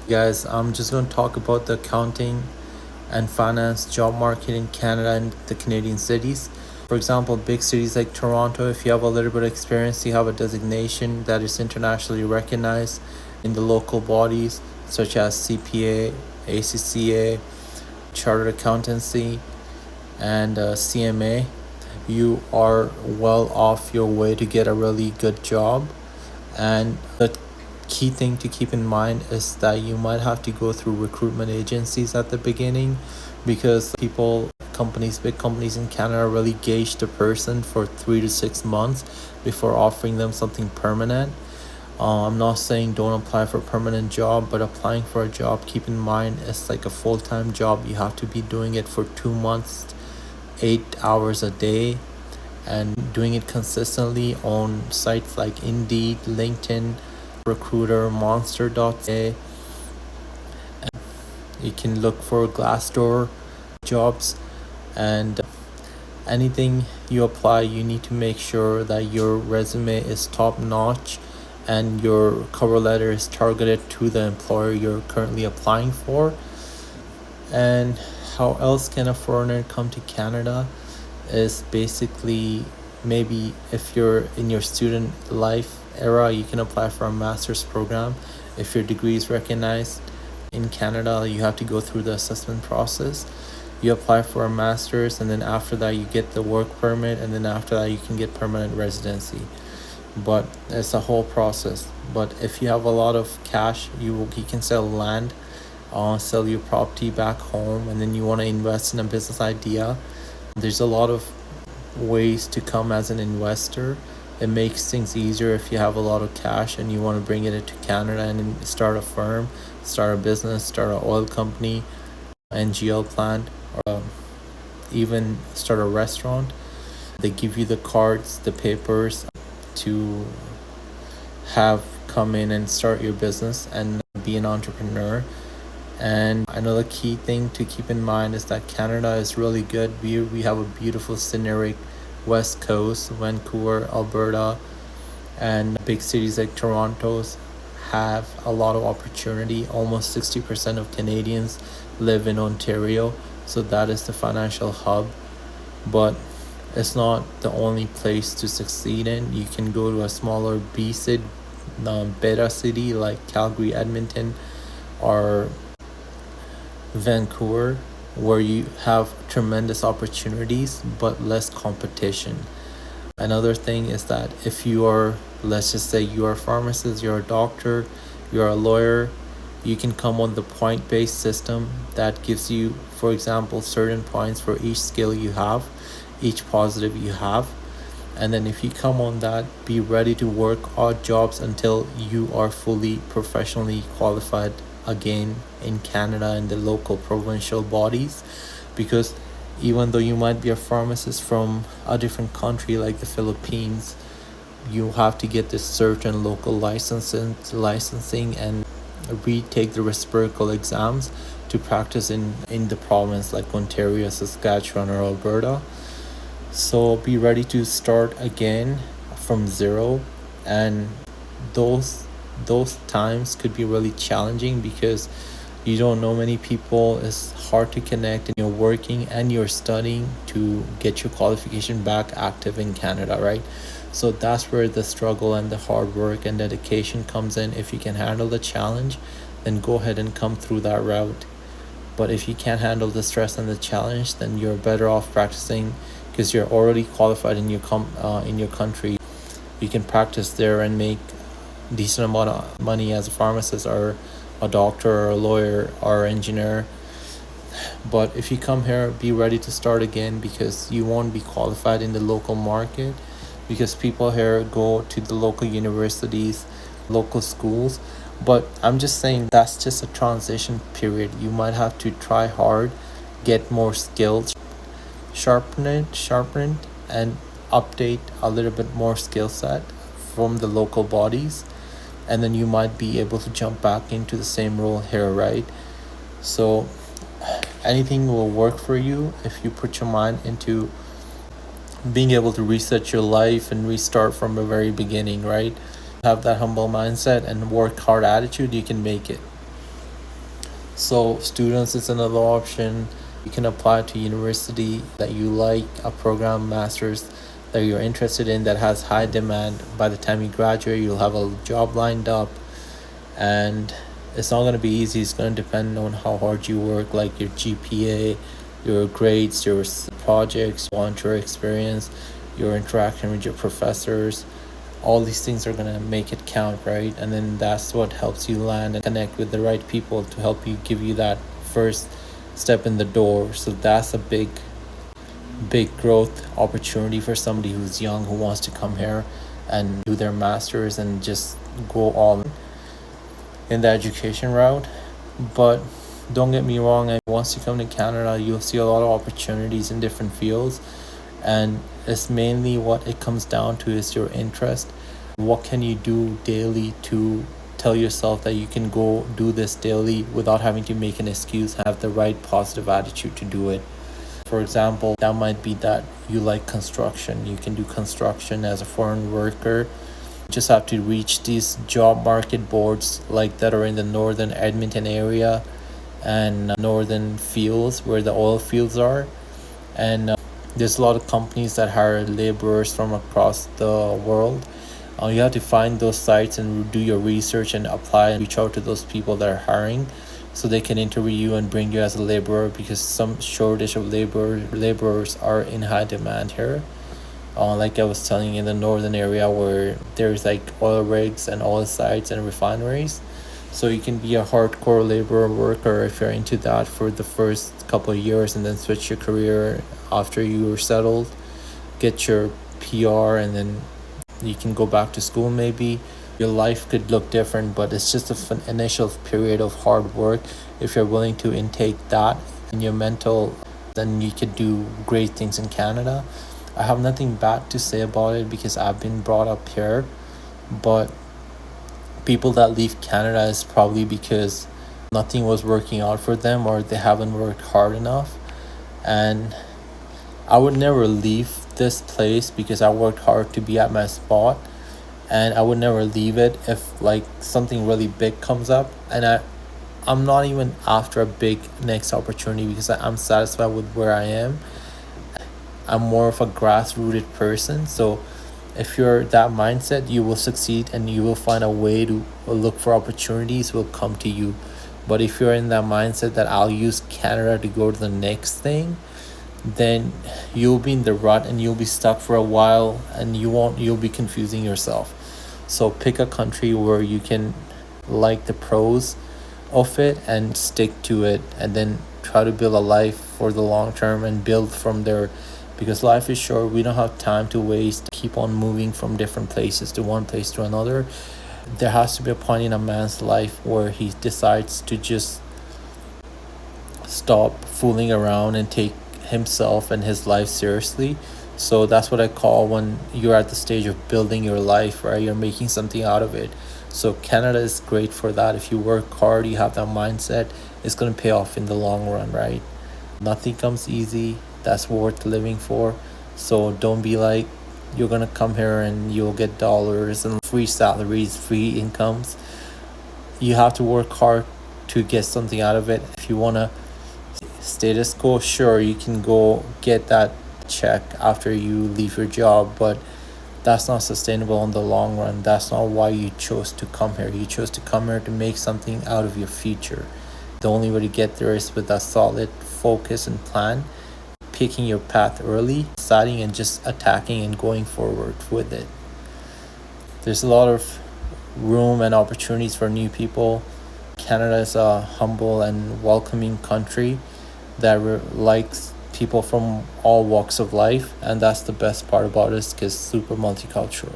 Guys, I'm just going to talk about the accounting and finance job market in Canada and the Canadian cities. For example, big cities like Toronto, if you have a little bit of experience, you have a designation that is internationally recognized in the local bodies such as CPA, ACCA, Chartered Accountancy, and CMA. You are well off your way to get a really good job. And the key thing to keep in mind is that you might have to go through recruitment agencies at the beginning, because big companies in Canada really gauge the person for 3 to 6 months before offering them something permanent. I'm not saying don't apply for a permanent job, but applying for a job, keep in mind it's like a full-time job. You have to be doing it for 2 months, 8 hours a day, and doing it consistently on sites like Indeed, LinkedIn, Recruiter, Monster.ca. You can look for Glassdoor jobs, and anything you apply, you need to make sure that your resume is top notch and your cover letter is targeted to the employer you're currently applying for. And how else can a foreigner come to Canada is basically, maybe if you're in your student life era, you can apply for a master's program. If your degree is recognized in Canada, you have to go through the assessment process. You apply for a master's, and then after that you get the work permit, and then after that you can get permanent residency. But it's a whole process. But if you have a lot of cash, you can sell land, sell your property back home, and then you want to invest in a business idea. There's a lot of ways to come as an investor. It makes things easier if you have a lot of cash and you want to bring it to Canada and start a firm, start a business, start an oil company, NGL plant, or even start a restaurant. They give you the cards, the papers to have come in and start your business and be an entrepreneur. And another key thing to keep in mind is that Canada is really good. We have a beautiful scenic west coast. Vancouver, Alberta, and big cities like Toronto have a lot of opportunity. Almost 60% of Canadians live in Ontario, so that is the financial hub. But it's not the only place to succeed in. You can go to a smaller beta city like Calgary, Edmonton, or Vancouver, where you have tremendous opportunities but less competition. Another thing is that if you are, let's just say you are a pharmacist, you're a doctor, you're a lawyer, you can come on the point-based system that gives you, for example, certain points for each skill you have, each positive you have. And then if you come on that, be ready to work odd jobs until you are fully professionally qualified again in Canada in the local provincial bodies. Because even though you might be a pharmacist from a different country like the Philippines, you have to get this certain local licensing and retake the reciprocal exams to practice in the province like Ontario, Saskatchewan, or Alberta. So be ready to start again from zero, and those times could be really challenging because you don't know many people. It's hard to connect, and you're working and you're studying to get your qualification back active in Canada, right? So that's where the struggle and the hard work and dedication comes in. If you can handle the challenge, then go ahead and come through that route. But if you can't handle the stress and the challenge, then you're better off practicing, because you're already qualified in your country. You can practice there and make decent amount of money as a pharmacist or a doctor or a lawyer or engineer. But if you come here, be ready to start again, because you won't be qualified in the local market, because people here go to the local universities, local schools. But I'm just saying that's just a transition period. You might have to try hard, get more skills, sharpen it, and update a little bit more skill set from the local bodies, and then you might be able to jump back into the same role here, right? So anything will work for you if you put your mind into being able to reset your life and restart from the very beginning, right? Have that humble mindset and work hard attitude, you can make it. So students is another option. You can apply to university that you like, a program master's that you're interested in that has high demand. By the time you graduate, you'll have a job lined up, and it's not going to be easy. It's going to depend on how hard you work, like your GPA, your grades, your projects, volunteer experience, your interaction with your professors. All these things are going to make it count, right? And then that's what helps you land and connect with the right people to help you, give you that first step in the door. So that's a big growth opportunity for somebody who's young, who wants to come here and do their masters and just go all in the education route. But don't get me wrong, and once you come to Canada, you'll see a lot of opportunities in different fields, and it's mainly what it comes down to is your interest. What can you do daily to tell yourself that you can go do this daily without having to make an excuse, have the right positive attitude to do it. For example, that might be that you like construction. You can do construction as a foreign worker. You just have to reach these job market boards like that are in the northern Edmonton area and northern fields where the oil fields are. And there's a lot of companies that hire laborers from across the world. You have to find those sites and do your research and apply and reach out to those people that are hiring, so they can interview you and bring you as a laborer, because some shortage of laborers are in high demand here. Like I was telling you, in the northern area where there's like oil rigs and oil sites and refineries. So you can be a hardcore labor worker if you're into that for the first couple of years, and then switch your career after you're settled, get your PR, and then you can go back to school maybe. Your life could look different, but it's just an initial period of hard work. If you're willing to intake that in your mental, then you could do great things in Canada. I have nothing bad to say about it because I've been brought up here, but people that leave Canada is probably because nothing was working out for them, or they haven't worked hard enough. And I would never leave this place because I worked hard to be at my spot, and I would never leave it if like something really big comes up. And I'm not even after a big next opportunity because I'm satisfied with where I am. I'm more of a grassrooted person. So if you're that mindset, you will succeed and you will find a way to look for opportunities will come to you. But if you're in that mindset that I'll use Canada to go to the next thing, then you'll be in the rut and you'll be stuck for a while, and you'll be confusing yourself. So pick a country where you can like the pros of it and stick to it, and then try to build a life for the long term and build from there, because life is short. We don't have time to waste. Keep on moving from different places to one place to another. There has to be a point in a man's life where he decides to just stop fooling around and take himself and his life seriously. So that's what I call when you're at the stage of building your life, right? You're making something out of it. So Canada is great for that. If you work hard, you have that mindset, it's going to pay off in the long run, right? Nothing comes easy. That's worth living for. So don't be like you're going to come here and you'll get dollars and free salaries, free incomes. You have to work hard to get something out of it. If you want to status quo, sure, you can go get that check after you leave your job, but that's not sustainable in the long run. That's not why you chose to come here. You chose to come here to make something out of your future. The only way to get there is with a solid focus and plan, picking your path early, deciding and just attacking and going forward with it. There's a lot of room and opportunities for new people. Canada is a humble and welcoming country that likes people from all walks of life, and that's the best part about it, because it's super multicultural.